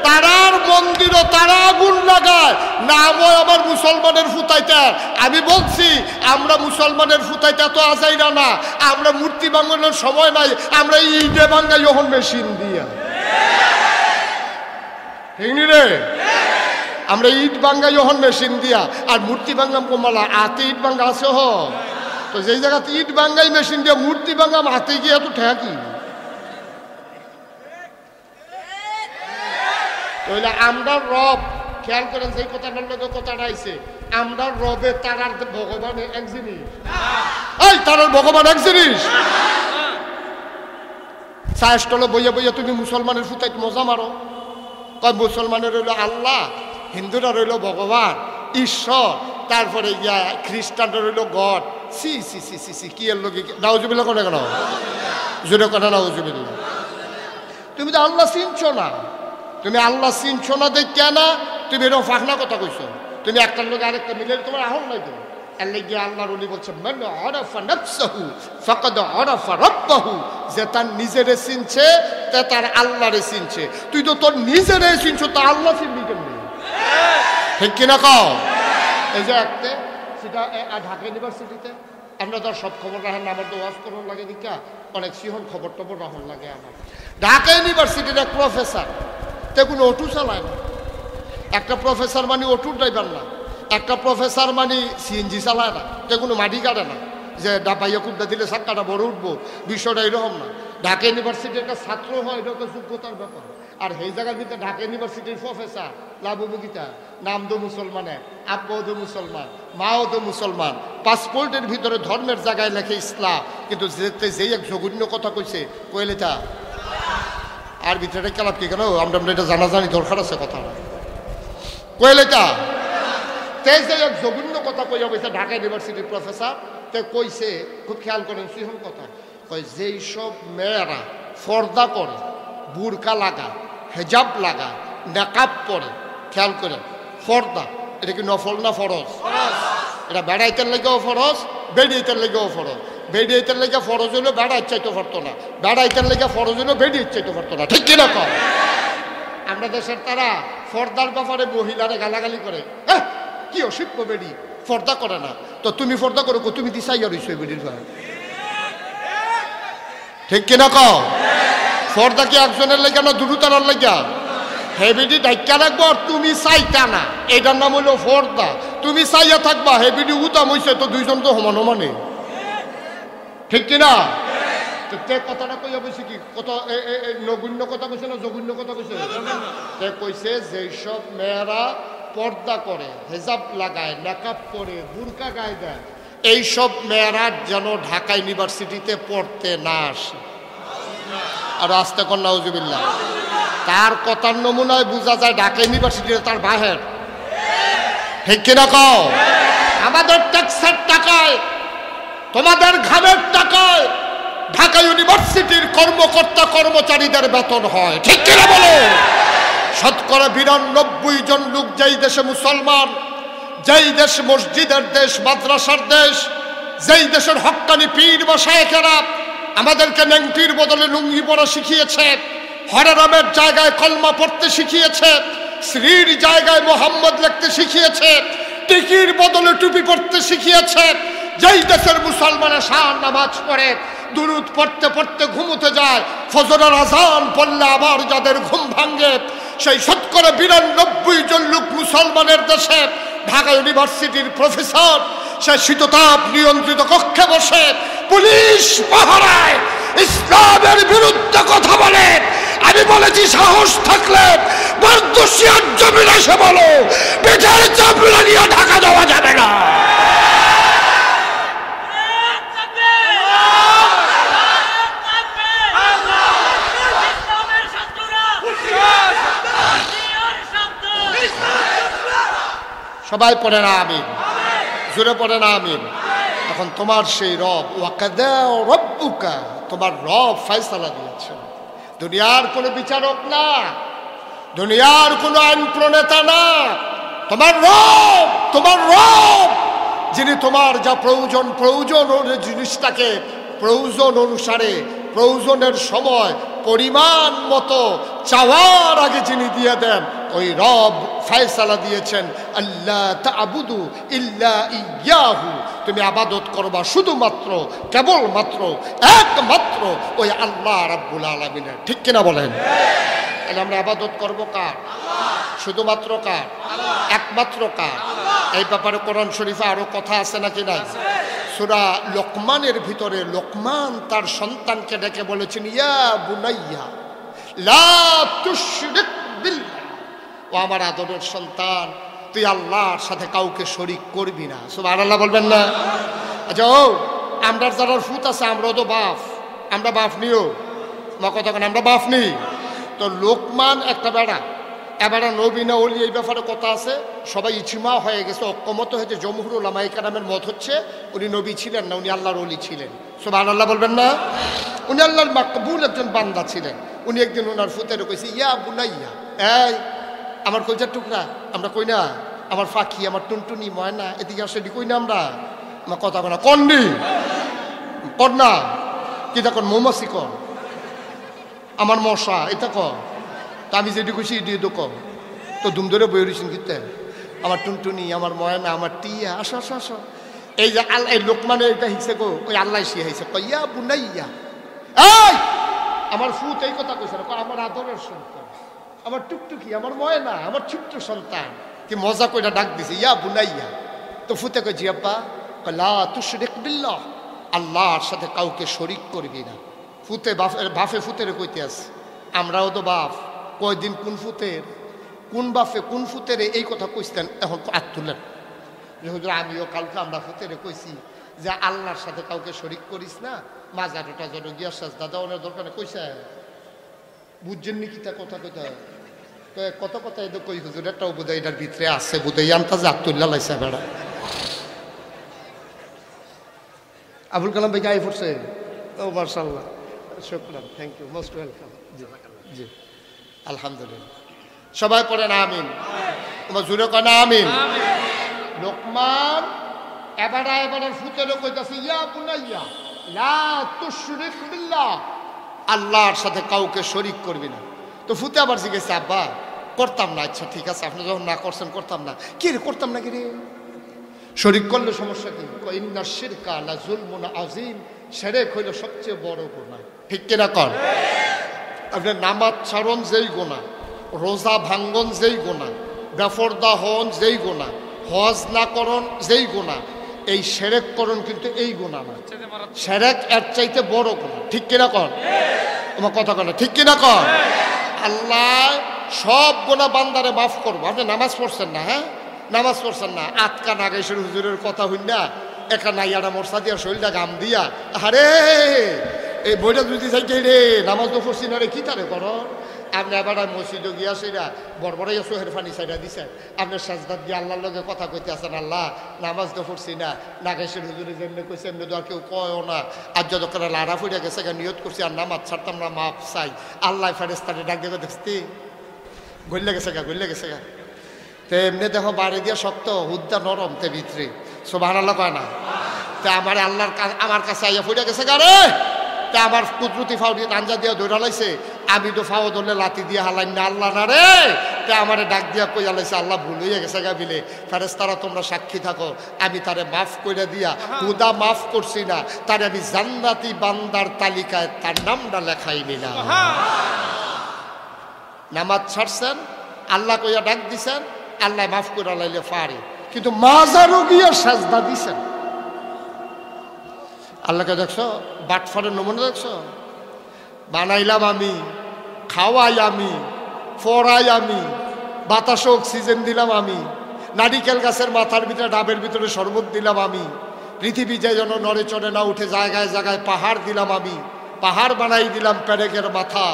তারার মন্দিরও তারা আগুন লাগায় নামও আবার মুসলমানের ফুতাইতে আমি বলছি আমরা মুসলমানের ফুতাইতে তো আজাইরা না আমরা মূর্তি ভাঙানোর সময় নাই আমরা ইটে ভাঙ্গাই যখন মেশিন দিয়া ঠিক রে আমরা ইট ভাঙ্গাই যখন মেশিন দিয়া আর মূর্তি ভাঙলাম কমালা হাতে ইট ভাঙ্গা আছে হ তো যেই জায়গাতে ইট ভাঙ্গাই মেশিন দিয়া মূর্তি ভাঙাম হাতে গিয়ে এত ঠেকি তাহলে আমরা রব খেয়াল করেন সেই কথাটার লোক কথাটা আইছে আমরা রবে তারার ভগবান এক জিনিস এই তারার ভগবান এক জিনিস চাষটলে বইয়া বইয়া তুমি মুসলমানের ফুতাইত মজা মারো কয় মুসলমানের রইল আল্লাহ হিন্দুরা রইল ভগবান ঈশ্বর তারপরে ইয়া খ্রিস্টানরা রইল গড সি সি সি সি সি কি এর লোকে নাউজুবিল্লাহ করে কেন জোরে কথা নাউজুবিল্লাহ তুমি তো আল্লাহ চিনছো না তুমি আল্লাহ চিনছো না দেখে না তুমি এরকম ফাঁকনা কথা কইছো তুমি একটার লোক আরেকটা মিলে তোমার আহল নাই তো এর লেগে আল্লাহর ওলি বলছে মান আরাফা নাফসাহু ফাকাদ আরাফা রাব্বাহু যে তার নিজেরে চিনছে তে তার আল্লাহরে চিনছে তুই তো তোর নিজেরে চিনছো তা আল্লাহ চিনবি কেমনে ঠিক কিনা কও এই যে একটা সেটা ঢাকা ইউনিভার্সিটিতে আমরা তো সব খবর রাখেন না আমার তো ওয়াজ করার লাগে দিকা অনেক সিহন খবর টবর রাখুন লাগে আমার ঢাকা ইউনিভার্সিটির এক প্রফেসর তে কোনো অটো চালায় না একটা প্রফেসর মানে অটোর ড্রাইভার না একটা প্রফেসর মানে সিএনজি চালায় না তে কোনো মাটি কাটে না যে ডাবাইয়া কুদ্দা দিলে সাক্কাটা বড় উঠবো বিষয়টা এরকম না ঢাকা ইউনিভার্সিটির একটা ছাত্র হয় এটা তো যোগ্যতার ব্যাপার আর সেই জায়গার ভিতরে ঢাকা ইউনিভার্সিটির প্রফেসর লাভবগিতা নাম তো মুসলমানের আব্বাও তো মুসলমান মাও তো মুসলমান পাসপোর্টের ভিতরে ধর্মের জায়গায় লেখে ইসলাম কিন্তু যেতে যেই এক জঘন্য কথা কইছে কইলে তা আর ভিতরে কালাপ কি কেন আমরা এটা জানাজানি দরকার আছে কথা কইলে তা তেজ এক জঘন্য কথা কইয়া বলছে ঢাকা ইউনিভার্সিটির প্রফেসর তে কইছে খুব খেয়াল করেন সিহন কথা কই যেই সব মেয়েরা পর্দা করে বুরকা লাগায় হেজাব লাগায় নেকাব পরে খেয়াল করেন পর্দা এটা কি নফল না ফরজ এটা বেড়াইতের লেগেও ফরজ বেড়িয়েতের লেগেও ফরজ বেড়িয়েতের লেগে ফরজ হইলেও বেড়াই চাইতে পারতো না বেড়াইতের লেগে ফরজ হইলেও বেড়িয়ে চাইতে পারতো না ঠিক কিনা কম আমরা দেশের তারা পর্দার ব্যাপারে মহিলারে গালাগালি করে কি অসিপ্য বেড়ি পর্দা করে না তো তুমি পর্দা করো তুমি দিশাইয়া রইছো বেড়ির ঘরে ঠিক কিনা কও পর্দা কি একজনের লেগে না দুটার লেগে হেবিডি ডাইকা রাখবো আর তুমি চাইতা না এটার নাম হইলো পর্দা তুমি চাইয়া থাকবা হেবিডি উতাম হইছে তো দুইজন তো সমান সমানে ঠিক কিনা তে কথাটা কইয়া বলছে কি কত নগণ্য কথা কইছে না জঘন্য কথা কইছে তে কইছে যেসব মেয়েরা পর্দা করে হেজাব লাগায় মেকআপ করে বুরকা গায়ে দেয় এইসব মেয়েরা যেন ঢাকা ইউনিভার্সিটিতে পড়তে না আসে আর আস্তে কর নাউজুবিল্লাহ তার কথার নমুনায় বোঝা যায় ঢাকা ইউনিভার্সিটিতে তার বাহির ঠিক কিনা কও আমাদের ট্যাক্সের টাকায় তোমাদের ঘামের টাকায় ঢাকা ইউনিভার্সিটির কর্মকর্তা কর্মচারীদের বেতন হয় ঠিক কিনা বলো শতকরা ৯২ জন লোক যেই দেশে মুসলমান যেই দেশ মসজিদের দেশ মাদ্রাসার দেশ যেই দেশের হক্কানি পীর বা শায়েখেরা আমাদেরকে নেংটির বদলে লুঙ্গি পরা শিখিয়েছে হরেরামের জায়গায় কলমা পড়তে শিখিয়েছে শ্রীর জায়গায় মোহাম্মদ লিখতে শিখিয়েছে টিকির বদলে টুপি পড়তে শিখিয়েছে যেই দেশের মুসলমানের শান নামাজ পড়ে দুরুদ পড়তে পড়তে ঘুমোতে যায় ফজরের আজান পড়লে আবার যাদের ঘুম ভাঙে সেই শতকরা ৯২ জন লোক মুসলমানের দেশে ঢাকা ইউনিভার্সিটির প্রফেসর সে শীততাপ নিয়ন্ত্রিত কক্ষে বসে পুলিশ পাহারায় ইসলামের বিরুদ্ধে কথা বলে। আমি বলেছি সাহস থাকলে বারদোষিয়ার জমিনে এসে বলো, পেটের চামড়া নিয়ে ঢাকা দেওয়া যাবে না। সবাই পড়ে না আমিন, জোরে পড়ে না আমিন। এখন তোমার সেই রব, ওয়াকাদা রব্বুকা, তোমার রব ফয়সালা দিয়েছেন। দুনিয়ার কোনো বিচারক না, দুনিয়ার কোনো আইন প্রণেতা না, তোমার রব, তোমার রব যিনি তোমার যা প্রয়োজন জিনিসটাকে প্রয়োজন অনুসারে প্রয়োজনের সময় পরিমাণ মতো চাওয়ার আগে যিনি দিয়ে দেন, ওই রব ফয়সালা দিয়েছেন আল্লাহ তা'বুদু ইল্লা ইয়াহু, তুমি আবাদত করবা শুধুমাত্র কেবলমাত্র একমাত্র ওই আল্লাহ রাব্বুল আলামিনের। ঠিক কিনা বলেন? তাহলে আমরা আবাদত করবো কার? শুধুমাত্র কার? একমাত্র কার? এই ব্যাপারে কোরআন শরীফে আরো কথা আছে নাকি নাই? সূরা লোকমানের ভিতরে লোকমান তার সন্তানকে ডেকে বলেছেন, ইয়া বুনাইয়া লা তুশরিক বিল্লাহ, ও আমার আদরের সন্তান, তুই আল্লাহর সাথে কাউকে শরীক করবি না। সুবহানাল্লাহ বলবেন না? আচ্ছা, ও আমরা যারা ফুত আছে, আমরাও তো বাপ, আমরা বাপ নিও মা কথা কেন, আমরা বাপ নি। তো লোকমান একটা বেড়া, এবার নবী না ওলি, এই ব্যাপারে কথা আছে, সবাই ইজমা হয়ে গেছে, ঐক্যমত হয়েছে, জমহুর উলামায়ে কেরামের মত হচ্ছে উনি নবী ছিলেন না, উনি আল্লাহর ওলি ছিলেন। সুবহানাল্লাহ বলবেন না? উনি আল্লাহর মাকবুল একজন বান্দা ছিলেন। উনি একদিন ওনার ফুতের কইছে, ইয়া বুনাইয়া, এই আমার কলজার টুকরা, আমরা কই না আমার ফাঁকি, আমার টুনটুনি ময়না, এদিকে আসে কই না আমরা, আমার কথা বলা কননি কর না, কি তখন মৌমাছি কর, আমার মশা এটা কর, তা আমি যেটি কইছি এটি তো কম, তো ধুম ধরে বই রয়েছেন কিতে, আমার টুনটুনি, আমার ময়না, আমার টিয়া, আসো আসো আসো। এই যে আল্লাহ, এই লোকমানে এটা হিসে গো, ওই আল্লাহ শিখাইছে, ইয়া বুনাইয়া, এই আমার ফুত এই কথা কইছে, আমার আদরের সন্তান, আমার টুকটুকি, আমার ময়না, আমার ছোট্ট সন্তান, কি মজা কইরা ডাক দিছে, ইয়া বুনাইয়া। তো ফুতে কই, জি আব্বা। লা তুশরিক বিল্লাহ, আল্লাহর সাথে কাউকে শরীক করবি না। ফুতে বাফে ফুতের কইতে আছে, আমরাও তো বাপ, কয়দিন কোন ফুতের কোন বাফে কোন ফুতের এই কথা কইতেন, এখন হাত তুলেন যে হুজুর আমিও কালকে আমরা ফুতেরে কইছি যে আল্লাহর সাথে কাউকে শরীক করিস না, মাজারটা যেন গিয়া সাজদা দেওয়ানোর দরকারে কইছে, বুঝছেন নি কিতা কথা কইতে কত কথা এই তো কই হুজুর, একটাও বোধহয় এটার ভিতরে আছে, বোধহয় আনতা যে হাত তুল্লা লাইছে বেড়া। আবুল কালাম ভাই গায়ে পড়ছে, ও মাশাআল্লাহ, শুকরান, থ্যাংক ইউ, মোস্ট ওয়েলকাম। জি জি, আলহামদুলিল্লাহ, সবাই পড়েন আমিন, তোমার জুড়ে কয় না আমিন। লোকমান এবারে ফুতেরও কইতাছে, ইয়া বুনাইয়া লা তুশরিক বিল্লাহ, আল্লাহর সাথে কাউকে শরীক করবি না। তো ফুতে আবার জিজ্ঞেস, আব্বা করতাম না। আচ্ছা ঠিক আছে, আপনি যখন না করছেন করতাম না, কি রে করতাম না কি রে, শরীক করলে সমস্যা কি? ইন্না শিরকা লা যুলমুন আযীম, শিরক হইল সবচেয়ে বড় গুনাহ। ঠিক কিনা কর? আপনার নামাজ ছাড়ন যেই গুনাহ, রোজা ভাঙ্গন যেই গুনাহ, বেপরদা হন যেই গুনাহ, হজ না করন যেই গুনাহ, এই শিরক করন কিন্তু এই গুনাহ না, শিরক এর চাইতে বড় গুনাহ। ঠিক কিনা কর? তোমার কথা কর, ঠিক কিনা কর? আল্লাহ সব গুনাহ বান্দারে মাফ করবো। আপনি নামাজ পড়ছেন না, হ্যাঁ নামাজ পড়ছেন না, আটকা নাগেশ্বর হুজুরের কথা হইন না, একা নাইয়াটা মরসা দিয়া শরীরটা গাম দিয়া, আরে এই বইটা যদি চাইতে রে নামাজ তো পড়ছি না রে, কি তারে কর? আপনি এবার মসজিদে গিয়া সেটা বড় সোহের ফানি সাইডা দিছেন, আপনার সাজদাত দিয়ে আল্লাহর লগে কথা কইতে আছেন, আল্লাহ নামাজ তো পড়ছি না, নাগেশ্বর হুজুরে যেমনি কইছে এমনি তো আর কেউ কয়ও না, আর যতক্ষণ লাড়া ফুটে গেছে নিয়ত করছি আর নামাজ ছাড়তাম না, মাপ চাই, আল্লাহ ফেরেস্তারে ডাক দেখো দেখছি গল্লে গেছে গা। তো এমনি দেখো বাড়ি দিয়ে শক্ত, হুদ্দা নরম তে ভিতরে, সুবহানাল্লাহ কয় না? তা আমার আল্লাহর আমার কাছে আইয়া ফুটে গেছে গা রে, তা আমার কুদরতি ফাও দিয়ে আঞ্জা দিয়ে ধরে লাইছে, আমি তো ফাও ধরলে লাতি দিয়ে হালাই না, আল্লাহ না রে, তা আমারে ডাক দিয়া কইয়া লাইছে, আল্লাহ ভুল হইয়া গেছে গা বিলে, ফেরেশতারা তোমরা সাক্ষী থাকো, আমি তারে মাফ করে দিয়া হুদা মাফ করছি না, তারে আমি জান্নাতি বান্দার তালিকায় তার নামটা লেখাই নিলাম। নামাজ ছাড়ছেন, আল্লাহ কইয়া ডাক দিছেন, আল্লাহ মাফ করে লাইলে পারে, কিন্তু মাজারও গিয়ে সাজদা দিছেন। আল্লাহকে দেখছো, বাটফারের নমুনা দেখছো? বানাইলাম আমি, খাওয়াই আমি, পড়াই আমি, বাতাসে অক্সিজেন দিলাম আমি, নারিকেল গাছের মাথার ভিতরে ডাবের ভিতরে শরবত দিলাম আমি, পৃথিবী যে যেন নড়ে চড়ে না উঠে জায়গায় জায়গায় পাহাড় দিলাম আমি, পাহাড় বানাই দিলাম পেরেকের মাথা।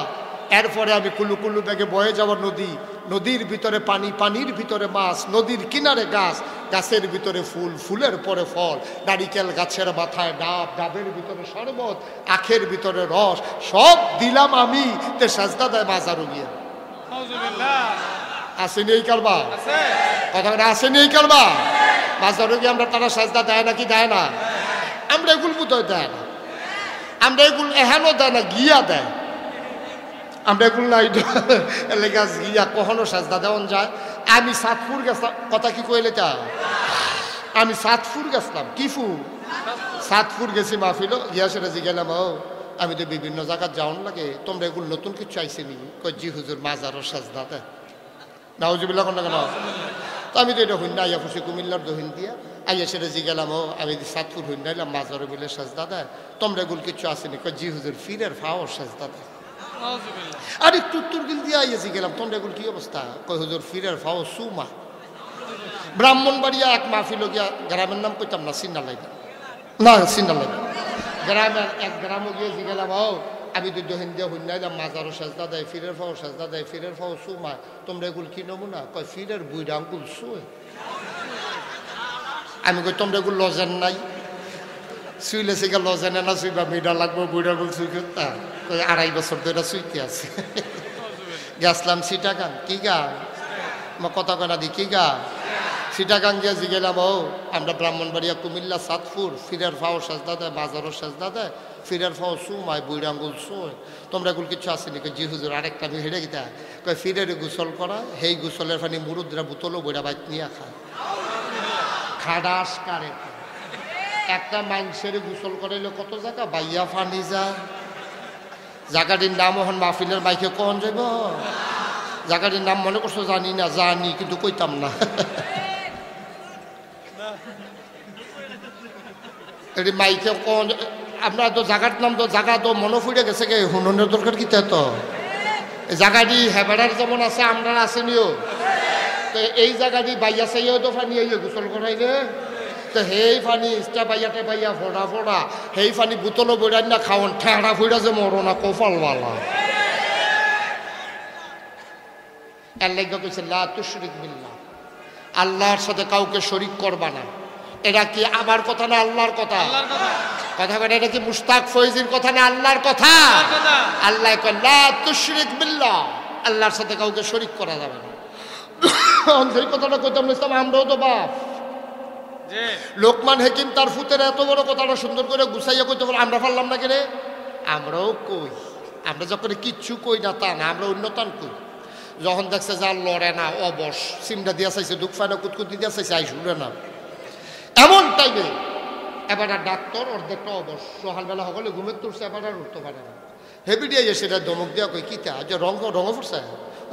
এরপরে আমি কুলু কুলু বেগে বয়ে যাওয়া নদী, নদীর ভিতরে পানি, পানির ভিতরে মাছ, নদীর কিনারে গাছ, গাছের ভিতরে ফুল, ফুলের পরে ফল, নারিকেল গাছের মাথায় ডাব, ডাবের ভিতরে শরবত, আখের ভিতরে রস, সব দিলাম আমি। তে সাজদা দেয় মাজারও গিয়ে। আসেনি এই কারবা? কথা আসেনি এই কারবা? মাজারও গিয়ে আমরা তারা সাজদা দেয় নাকি দেয় না? আমরা এগুলো বোধহয় দেয় না, আমরা এগুলো এহেনও দেয় না, গিয়া দেয়। আমরা এগুলো নাই এলাকা গিয়া কখনো সাজদা দেওয়ান যায়। আমি সাতপুর গেছিলাম, কথা কি কইলে তা? আমি সাতপুর গেছিলাম, কিফু সাতপুর গেছি মাহফিল, গিয়া সেটা জিগেলাম, ও আমি তো বিভিন্ন জায়গায় যাওয়ান লাগে, তোমরা এগুলো নতুন কিছু আইসে নি? জি হুজুর মাজারও সাজদা দেয়। নাউজুবিল্লাহ কোন কেন? তো আমি তো এটা হইন না, আইয়া ফুসি কুমিল্লার দহিন দিয়া আইয়া সেটা জিগেলাম, ও আমি সাতপুর হইন না এলাম মাজারও বলে সাজদা দেয়, তোমরা এগুলো কিছু আসেনি? জি হুজুর ফিরের ফাও সাজদা দেয়। আর একটু উত্তর গিল দিয়ে আইয়াছি গেলাম, তোমরা এগুলো কি অবস্থা? কই হুজুর ফিরের ফাও সুমা। ব্রাহ্মণবাড়িয়া এক মাহফিল গিয়া, গ্রামের নাম কইতাম না, সিন্না লাইবা না, সিন্না লাইবা গ্রামের এক গ্রামও গিয়ে জিগেলাম, ও আমি তো দহিন দিয়ে হইন না মাজারও সাজদা দেয়, ফিরের ফাও সাজদা দেয়, ফিরের ফাও সুমা, তোমরা এগুলো কি নমুনা? কয় ফিরের বুইরা আঙ্গুল শুয়ে। আমি কই তোমরা এগুলো লজেন নাই? শুইলে সেগা লজেনে না শুইবা মিডা লাগবো, বুইরা আঙ্গুল শুই। 2.5 বছর ধরে শুইতে আছে। গেছলাম সিটাগাং, কি গান কথা কনা দি, কি গান সিটাগাং গিয়া জিগেলাম, ও আমরা ব্রাহ্মণবাড়িয়া কুমিল্লা সাতপুর ফিরের ফাও সাজদা দেয়, মাজারও সাজদা দেয়, ফিরের ফাও সুমায়, বুইরা আঙ্গুল শুয়, তোমরা এগুলো কিছু আসেনি? জি হুজুর আরেকটা আমি হেঁটে গিতা, কয় ফিরের গোসল করা, সেই গোসলের ফানি মুরুদরা বোতলও বইরা বাইক নিয়ে খায়, খাডাস কারে। একটা মানুষের গোসল করাইলে কত জায়গা বাইয়া ফানি যায়। জায়গাটির নাম এখন মাহফিলের মাইকে কখন যাইব? জায়গাটির নাম মনে করছো? জানি না, জানি কিন্তু কইতাম না। এটি মাইকে কখন আপনার তো জায়গার নাম তো জায়গা তো মনে ফুটে গেছে গে, হুননের দরকার কি তো? জায়গাটি হেবেড়ার যেমন আছে আমরা আসেনিও, তো এই জায়গাটি বাইয়া চাইও তো ফানি আইয়ে গোসল করাই রে, তো সেই ফানি ইস্টা বাইয়াতে বাইয়া ফোড়া ফোড়া, সেই ফানি বোতলো বইরাই না খাওয়ান, ঠেড়া ফুইরা যে মরনা কপালওয়ালা। এর লেগে কইছে লা তুশরিক বিল্লাহ, আল্লাহর সাথে কাউকে শরিক করবা না। এটা কি আমার কথা না আল্লাহর কথা? কথা বলে এটা কি মুশতাক ফয়জির কথা না আল্লাহর কথা? আল্লাহ কয় লা তুশরিক বিল্লাহ, আল্লাহর সাথে কাউকে শরিক করা যাবে না। সেই কথাটা কইতাম ইসলাম, আমরাও তো বাপ। লোকমান হাকিম তার ফুতের এত বড় কথাটা সুন্দর করে গুছাইয়া কইতে বলে, আমরা পারলাম না কেন? আমরাও কই, আমরা যখন কিচ্ছু কই না তা না, আমরা অন্যতান কই। যখন দেখছে যা লড়ে না, অবশ সিমটা দিয়া চাইছে, দুঃখ ফায়না কুতকুতি দিয়া চাইছে, আই শুনে না, এমন টাইমে এবার ডাক্তার অর্ধেকটা অবশ, সকালবেলা সকলে ঘুমের তুলছে, এবার আর উঠতে পারে না। হেবি দিয়ে সেটা ধমক দিয়া কই কিতা যে রঙ ফুটছে,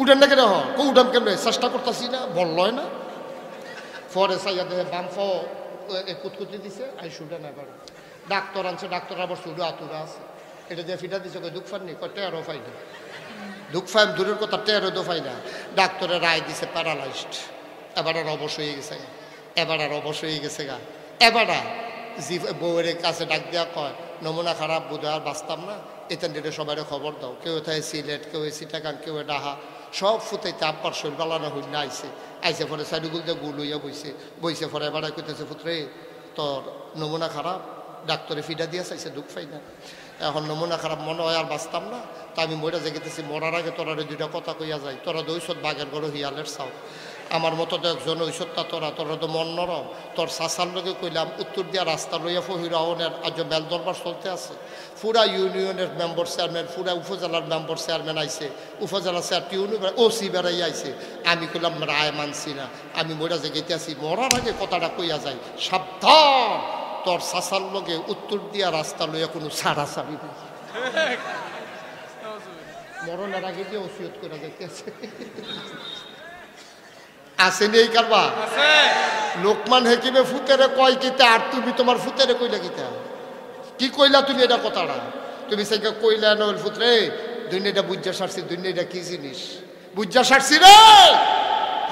উঠেন না কেন? উঠাম কেমন? চেষ্টা করতেছি না, বললয় না। পরে চাইয়া দেখে বাম ফাও কুতকুতি দিছে, আই শুনে না। এবার ডাক্তার আনছে, ডাক্তার আবার শুধু আতুরা আছে, এটা দিয়ে ফিটা দিছে, দুঃখ ফাননি, কয় টেরো পাই না, দুঃখ ফাইম দূরের কথা টেরো তো পাই না। ডাক্তারের রায় দিছে প্যারালাইজড, এবার আর অবশ হয়ে গেছে, এবার আর অবশ হয়ে গেছে গা। এবার জি বউয়ের কাছে ডাক দেওয়া কয়, নমুনা খারাপ, বোধ আর বাঁচতাম না, এতেন ডেটে সবাই খবর দাও, কেউ থাকে সিলেট, কেউ সিটাগাং, কেউ ডাহা, সব ফুটাইতে আব্বার শরীর বালানো হই না। আইসে পরে সাইডুগুল দিয়ে গুল হইয়া বইছে পরে এবার কইতেছে, পুত্রে তোর নমুনা খারাপ, ডাক্তারে ফিডা দিয়া চাইছে, দুঃখ পাই না, এখন নমুনা খারাপ, মনে হয় আর বাঁচতাম না, তা আমি মরে জেগেতেছি, মরার আগে তোরা দুইটা কথা কইয়া যায়, তোরা তো ঐসব বাঘের গড় হিয়ালের চাও, আমার মতো তো একজন ঐসবটা তোরা তো মন নরম। তোর চাচার লোকে কইলাম উত্তর দিয়া রাস্তা লইয়া ফহিরাওনের আজ মেল দরবার চলতে আছে, পুরা ইউনিয়নের মেম্বার চেয়ারম্যান, পুরা উপজেলার মেম্বার চেয়ারম্যান আইছে, উপজেলা ওসি বেড়াই আইছে। আমি কইলাম রায় মানছি না, আমি মরা জেগেতে আছি, মরার আগে কথাটা কইয়া যায়, সাবধান, তোর চাচার লোকে উত্তর দিয়া রাস্তা লইয়া কোনো ছাড়া ছাড়ি নেই, মরণের আগে দিয়ে ওসিয়ত করে যাইতেছে। আসেনি এই কারবা? লোকমান হেকিমে ফুতেরে কয় কিতা, আর তুমি তোমার ফুতেরে কইলা কিতা? কি কইলা তুমি এটা কথাটা? তুমি সেই কইলা নল ফুতরে দুনিয়াটা বুঝা সারছি, দুনিয়াটা কি জিনিস বুঝা সারছি রে।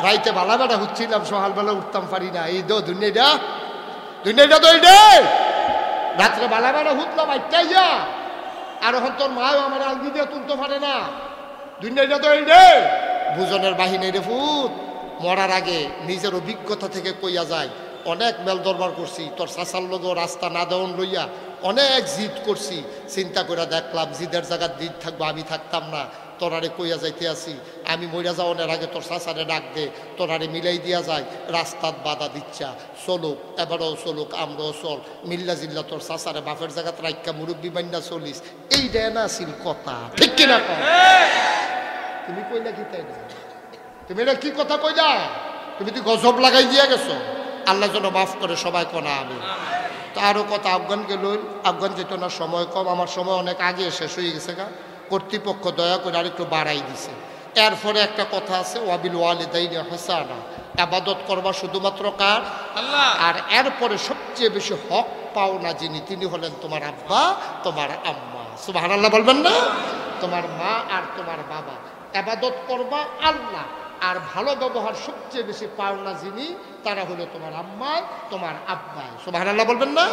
রাইতে ভালা বেড়া হচ্ছিলাম, সকালবেলা উঠতাম পারি না, এই দো দুনিয়াটা তো এই রে। রাত্রে ভালা বেড়া হুতলাম আইটাইয়া, আর এখন তোর মাও আমার আলগি দিয়ে তুলতে পারে না, দুনিয়াটা তো এই রে। বুঝনের বাহিনী রে ফুত, মরার আগে নিজের অভিজ্ঞতা থেকে কইয়া যায়, অনেক মেল দরবার করছি, তোর চাচার লোক রাস্তা না দেওয়ান লইয়া অনেক জিদ করছি, চিন্তা করে দেখলাম জিদের জায়গার দিন থাকবো, আমি থাকতাম না, তোরারে কইয়া যাইতে আসি, আমি মরিয়া যাওয়ার আগে তোর চাচারে ডাক দে, তোরারে মিলাই দিয়া যায়, রাস্তাত বাধা দিচ্ছা, চলুক এবারও চলুক, আমরাও চল, মিল্লা জিল্লা তোর চাচারে বাপের জায়গাত রাইকা মুরব্বী বান্না চলিস, এই দেয় না ছিল কথা, ঠিক কিনা কর? তুমি কইলা কি তাই না? তুমি এটা কি কথা কইলা? তুমি তুই গজব লাগাই দিয়া গেছো। আল্লাহ যেন মাফ করে সবাই কোনা আমি। তারও কথা আফগানকে লইল, আফগান যেত না, সময় কম, আমার সময় অনেক আগে শেষ হয়ে গেছে গা, কর্তৃপক্ষ দয়া করে আরেকটু বাড়াই দিছে। এরপরে একটা কথা আছে, ওয়াবিল ওয়ালিদাইনি হাসানা, ইবাদত করবা শুধুমাত্র কার? আল্লাহ। আর এরপরে সবচেয়ে বেশি হক পাওনা যিনি, তিনি হলেন তোমার আব্বা, তোমার আম্মা। সুবহানাল্লাহ বলবেন না? তোমার মা আর তোমার বাবা, ইবাদত করবা আল্লাহ, আর ভালো ব্যবহার সবচেয়ে বেশি পাওনা যিনি, তারা হলো তোমার আম্মা, তোমার আব্বা। সুবহানাল্লাহ বলবেন না?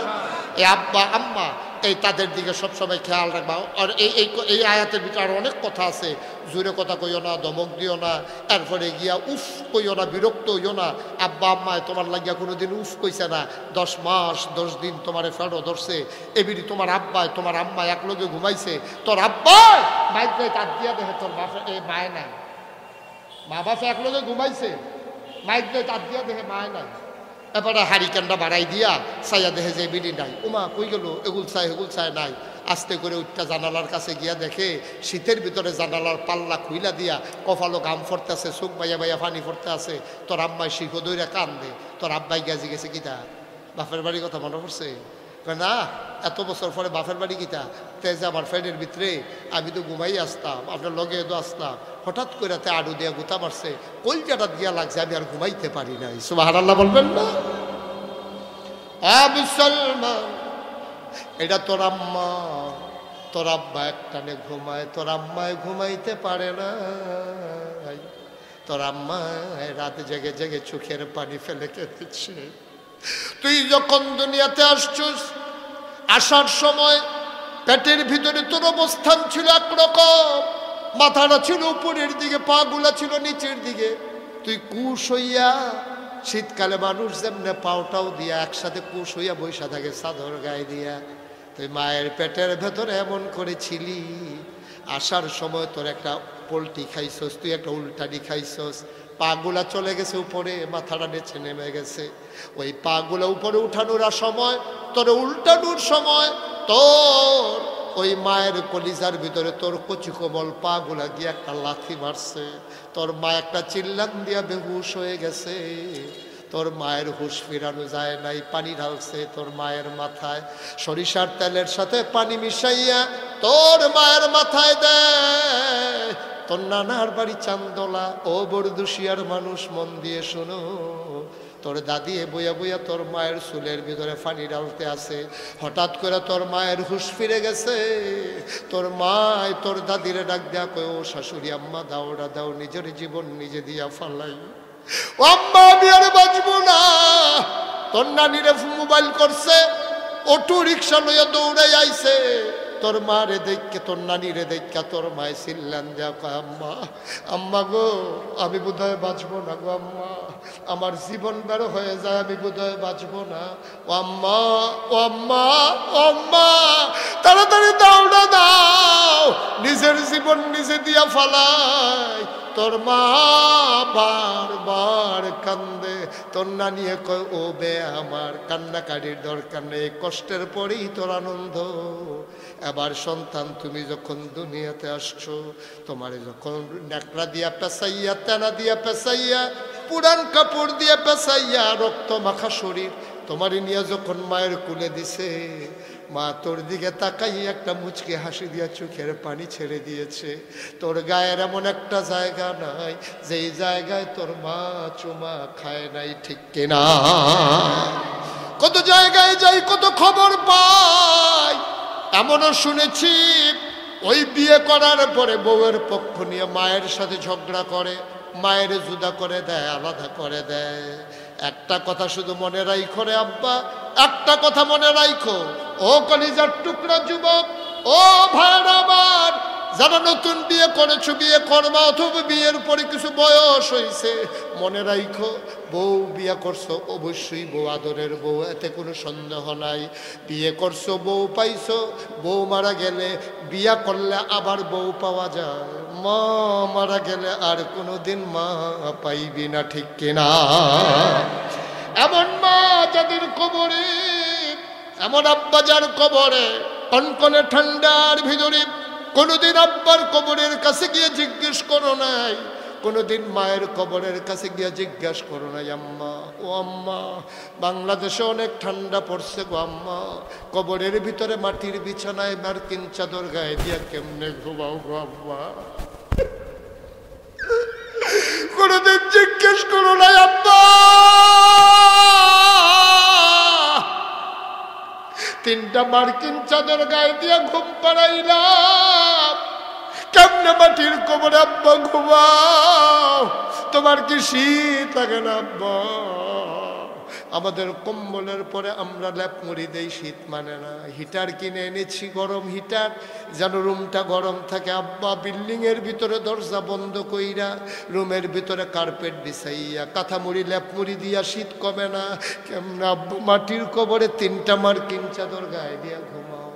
এই আব্বা আম্মা, এই তাদের দিকে সবসময় খেয়াল রাখবা। আর এই আয়াতের ভিতরে আরো অনেক কথা আছে, জোরে কথা কইও না, ধমক দিও না, এরপরে গিয়া উফ কইও না, বিরক্ত হইও না। আব্বা আম্মায় তোমার লাগিয়া কোনোদিন উফ কইছে না, 10 মাস 10 দিন তোমারে ফেরো ধরছে, এবিরি তোমার আব্বায় তোমার আম্মা একলগে ঘুমাইছে, তোর আব্বায় বাইক তার দিয়া দেখে তোর বাপে এই মায় নাই, মা বাপে একলগে ঘুমাইছে, মাইক দিয়ে তার দিয়া দেখে মায় নাই, এবারে হারিকেনটা বাড়াই দিয়া চাইয়া দেখে যে বিড়ি নাই, ওমা কই গেল, এগুল চাই নাই। আস্তে করে উঠটা জানালার কাছে গিয়া দেখে শীতের ভিতরে জানালার পাল্লা খুইলা দিয়া কপালো ঘাম ফরতে আছে, চোখ বাইয়া বাইয়া পানি ফরতে আছে। তোর আম্মাই শিখ দইরা কান দে, তোর আব্বাই গেছে গেছে কিতা বাপের বাড়ির কথা মনে পড়ছে? না, এত বছর পরে বাপের বাড়ি কিতা, তেজ আমার ফ্যানের ভিতরে আমি তো ঘুমাই আসতাম, আপনার লগে তো আসতাম, হঠাৎ করে তে আড়ু দিয়া গুতা মারছে, কলজাটা দিয়া লাগছে, আমি আর ঘুমাইতে পারি নাই। সুবহানাল্লাহ বলবেন না? মুসলমান, এটা তোর আম্মা, তোর আব্বা একটানে ঘুমায়, তোর আম্মায় ঘুমাইতে পারে না, তোর আম্মায় রাত জেগে জেগে চোখের পানি ফেলে কেঁদেছে। তুই যখন দুনিয়াতে আসছিস, আসার সময় পেটের ভিতরে তোর অবস্থান ছিল একরকম, মাথাটা ছিল উপরের দিকে, পা গুলা ছিল নিচের দিকে, তুই কুশ হইয়া, শীতকালে মানুষ যেমনে পাওটাও দিয়া একসাথে কুশ হইয়া বৈশা থাকে চাদর গায়ে দিয়া, তুই মায়ের পেটের ভেতরে এমন করেছিলি। আসার সময় তোর একটা পোলট্রি খাইছস, তুই একটা উল্টানি খাইছস, পাগুলা চলে গেছে উপরে, মাথাটা নিচে নেমে গেছে। ওই পাগুলা উপরে উঠানোর সময়, তোর উল্টানোর সময়, তোর ওই মায়ের কলিজার ভিতরে তোর কচি কোমল পাগুলা গিয়ে একটা লাথি মারছে, তোর মা একটা চিল্লান দিয়া বেহুশ হয়ে গেছে। তোর মায়ের হুশ ফিরানো যায় নাই, পানি ঢালছে তোর মায়ের মাথায়, সরিষার তেলের সাথে পানি মিশাইয়া তোর মায়ের মাথায় দেয়। তোর নানার বাড়ি চান্দোলা, ও বড়দুশিয়ার মানুষ মন দিয়ে শোনো, তোর দাদি বইয়া বইয়া তোর মায়ের চুলের ভিতরে পানি ঢালতে আছে। হঠাৎ করে তোর মায়ের হুশ ফিরে গেছে, তোর মায় তোর দাদিরে ডাক দেয়া কয়, ও শাশুড়ি আম্মা দাওড়া দাও, নিজের জীবন নিজে দিয়া ফালাই, ও আম্মা আমি আর বাঁচবো না। তোর নানিরে মোবাইল করছে, অটো রিক্সা লইয়া দৌড়াই আইছে, তোর মা রে দেখে, তোর নানি রে দেখা তোর মায় চিল্লান দেয়া কয়, আম্মা আম্মা গো আমি বোধহয় বাঁচবো না গো আম্মা, আমার জীবন বের হয়ে যায়, আমি বোধহয় বাঁচবো না। ও আম্মা, ও আম্মা, ও আম্মা তাড়াতাড়ি দাওড়া দাও, নিজের জীবন নিজে দিয়া ফালাই। তোর মা বারবার কান্দে, তোর নানিয়ে কয়, ও বে আমার কান্নাকাটির দরকার নেই, কষ্টের পরেই তোর আনন্দ। এবার সন্তান তুমি যখন দুনিয়াতে আসছো, তোমারে যখন নেকড়া দিয়া পেঁচাইয়া, তেনা দিয়া পেঁচাইয়া, পুরান কাপড় দিয়ে পেঁচাইয়া, রক্ত মাখা শরীর, তোমারই নিয়ে যখন মায়ের কুলে দিছে, মা তোর দিকে তাকাই একটা মুচকি হাসি দিয়া চোখের পানি ছেড়ে দিয়েছে। তোর গায়ের এমন একটা জায়গা নাই যেই জায়গায় তোর মা চুমা খায় নাই, ঠিক কিনা? কত জায়গায় যাই, কত খবর পাই, এমনও শুনেছি ওই বিয়ে করার পরে বউয়ের পক্ষ নিয়ে মায়ের সাথে ঝগড়া করে, মায়ের জুদা করে দেয়, আলাদা করে দেয়। একটা কথা শুধু মনে রাখো রে আব্বা, একটা কথা মনে রাখো ও কলিজার টুকরা যুবক, ও ভাইরা আমার, যারা নতুন বিয়ে করেছো, বিয়ে করবা অথবা বিয়ের পরে কিছু বয়স হয়েছে, মনে রাখো বউ বিয়ে করছো অবশ্যই বউ আদরের বউ, এতে কোনো সন্দেহ নাই। বিয়ে করছো, বউ পাইছো, বউ মারা গেলে বিয়া করলে আবার বউ পাওয়া যায়, মা মারা গেলে আর কোনোদিন মা পাইবি না, ঠিক কিনা? এমন মা যাদের কবরে, এমন আব্বা যার কবরে কনকনে ঠান্ডার ভিতরে কোনোদিন আব্বার কবরের কাছে গিয়ে জিজ্ঞেস করো নাই, কোনোদিন মায়ের কবরের কাছে গিয়ে জিজ্ঞাসা করো নাই, আম্মা ও আম্মা বাংলাদেশে অনেক ঠান্ডা পড়ছে গো আম্মা, কবরের ভিতরে মাটির বিছানায় মার্কিন চাদর গায়ে দিয়া কেমনে ঘুমাও গো আম্মা? কোনোদিন জিজ্ঞেস করো নাই আব্বা তিনটা মার্কিন চাদর গায়ে দিয়া ঘুম পাড়াইলাম, কেমনে মাটির কবরে আব্বা ঘুমাও? তোমার কি শীত লাগে না আব্বা? আমাদের কম্বলের পরে আমরা ল্যাপ মুড়ি দেই, শীত মানে না। হিটার কিনে এনেছি, গরম হিটার, যেন রুমটা গরম থাকে আব্বা। বিল্ডিং এর ভিতরে দরজা বন্ধ কইরা রুমের ভিতরে কার্পেট বিছাইয়া কাঁথা মুড়ি ল্যাপ মুড়ি দিয়া শীত কমে না। কেমন আব্বু মাটির কবরে তিনটা মার্কিন চাদর গায়ে দিয়া ঘুমাও?